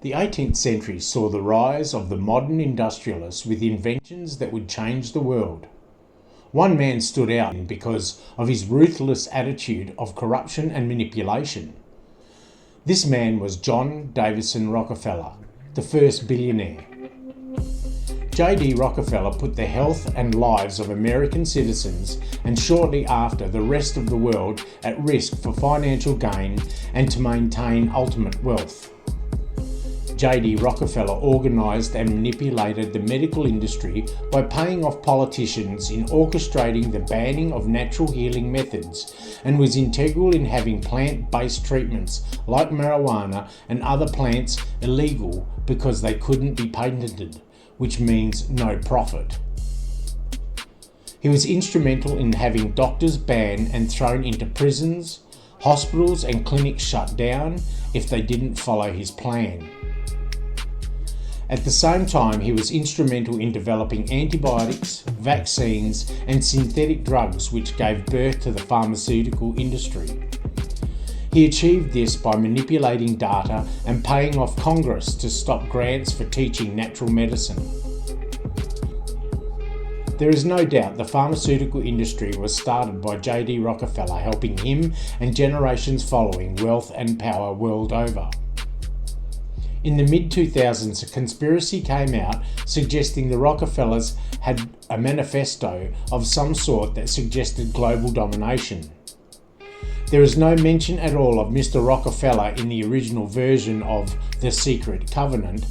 The 18th century saw the rise of the modern industrialist with inventions that would change the world. One man stood out because of his ruthless attitude of corruption and manipulation. This man was John Davison Rockefeller, the first billionaire. D Rockefeller put the health and lives of American citizens and shortly after the rest of the world at risk for financial gain and to maintain ultimate wealth. D Rockefeller organised and manipulated the medical industry by paying off politicians in orchestrating the banning of natural healing methods and was integral in having plant-based treatments like marijuana and other plants illegal because they couldn't be patented, which means no profit. He was instrumental in having doctors banned and thrown into prisons, hospitals and clinics shut down if they didn't follow his plan. At the same time, he was instrumental in developing antibiotics, vaccines and synthetic drugs which gave birth to the pharmaceutical industry. He achieved this by manipulating data and paying off Congress to stop grants for teaching natural medicine. There is no doubt the pharmaceutical industry was started by D Rockefeller, helping him and generations following wealth and power world over. In the mid-2000s, a conspiracy came out suggesting the Rockefellers had a manifesto of some sort that suggested global domination. There is no mention at all of Mr. Rockefeller in the original version of The Secret Covenant,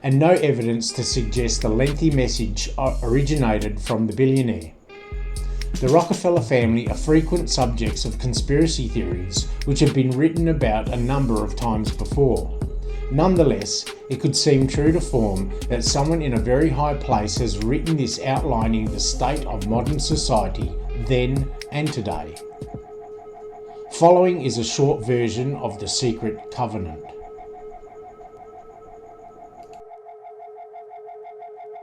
and no evidence to suggest the lengthy message originated from the billionaire. The Rockefeller family are frequent subjects of conspiracy theories which have been written about a number of times before. Nonetheless, it could seem true to form that someone in a very high place has written this outlining the state of modern society then and today. Following is a short version of The Secret Covenant.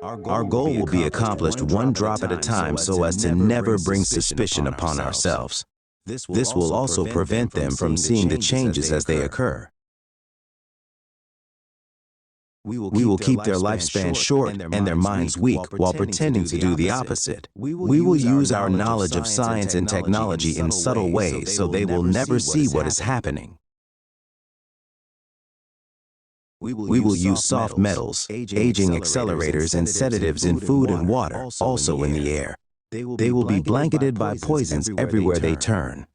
Our goal will be accomplished one drop at a time so as to never bring suspicion upon ourselves. This will also prevent them from seeing the changes as they occur. We will keep their lifespan short and their minds weak while pretending to do the opposite. We will use our knowledge of science and technology in subtle ways so they will never see what is happening. We will use soft metals, aging accelerators and sedatives in food and water, also in the air. They will be blanketed by poisons everywhere they turn.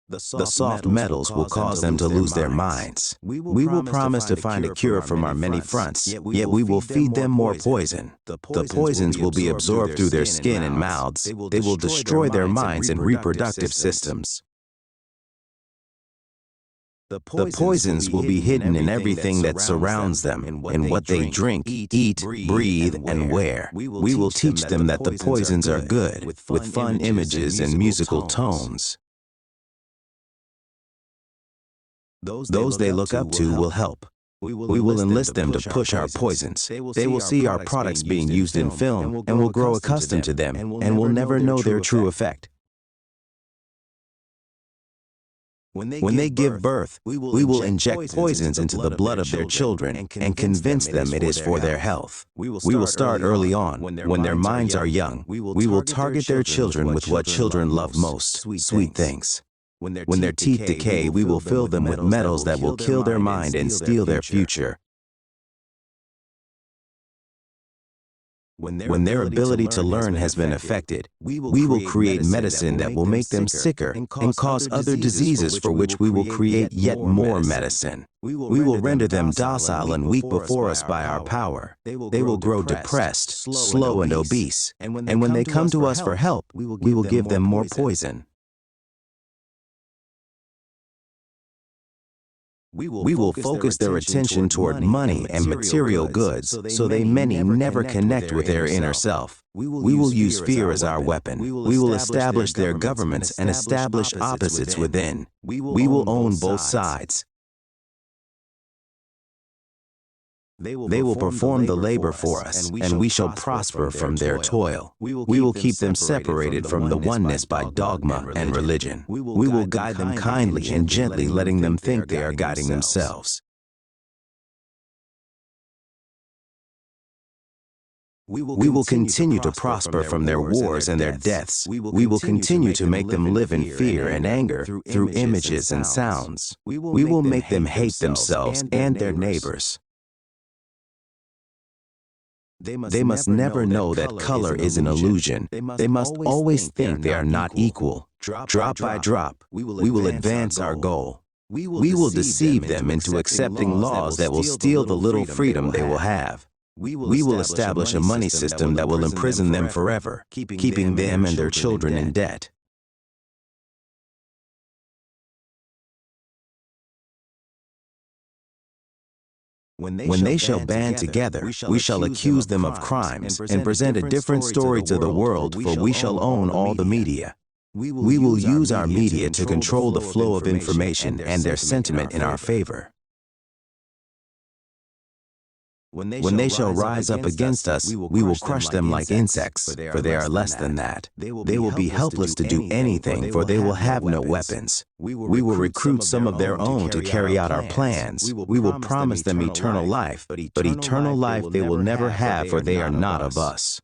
The soft metals will cause them to lose their minds. We will promise to find a cure from our many fronts, yet we will feed them more poison. The poisons will be absorbed through their skin and mouths. They will destroy their minds and reproductive systems. The poisons will be hidden in everything that surrounds them, in what they drink, eat, breathe, and wear. We will teach them that the poisons are good, with fun images and musical tones. Those they look up to will help. We will enlist them to push our poisons. They will see our products being used in film and will grow accustomed to them and will never know their true effect. When they give birth, we will inject poisons into the blood of their children and convince them it is for their health. We will start early on, when their minds are young. We will target their children with what children love most, sweet things. When their teeth decay, we will fill them with metals that will kill their mind and steal their future. When their ability to learn has been affected, we will create medicine that will make them sicker and cause other diseases for which we will create yet more medicine. We will render them docile and weak before us by our power. They will grow depressed, slow, and obese. And when they come to us for help, we will give them more poison. We will focus their attention toward money and material goods so they many never connect with their inner self. We will use fear as our weapon. We will establish their governments and establish opposites within. We will own both sides. They will perform the labor for us, and we shall prosper from their toil. We will keep them separated from the oneness by dogma and religion. We will guide them kindly and gently, letting them think they are guiding themselves. We will continue to prosper from their wars and their deaths. We will continue to make them live in fear and anger through images and sounds. We will make them hate themselves and their neighbors. They must never know that color is an illusion. They must always think they are not equal. Drop by drop, we will advance our goal. We will deceive them into accepting laws that will steal the little freedom they will have. We will establish a money system that will imprison them forever, keeping them and their children in debt. When they shall band together, we shall accuse them of crimes and present a different story to the world, for we shall own all the media. We will use our media to control the flow of information and their sentiment in our favor. When they shall rise up against us, we will crush them like insects, for they are less than that. They will be helpless to do anything, for they will have no weapons. We will recruit some of their own to carry out our plans. We will promise them eternal life, but eternal life they will never have, for they are not of us.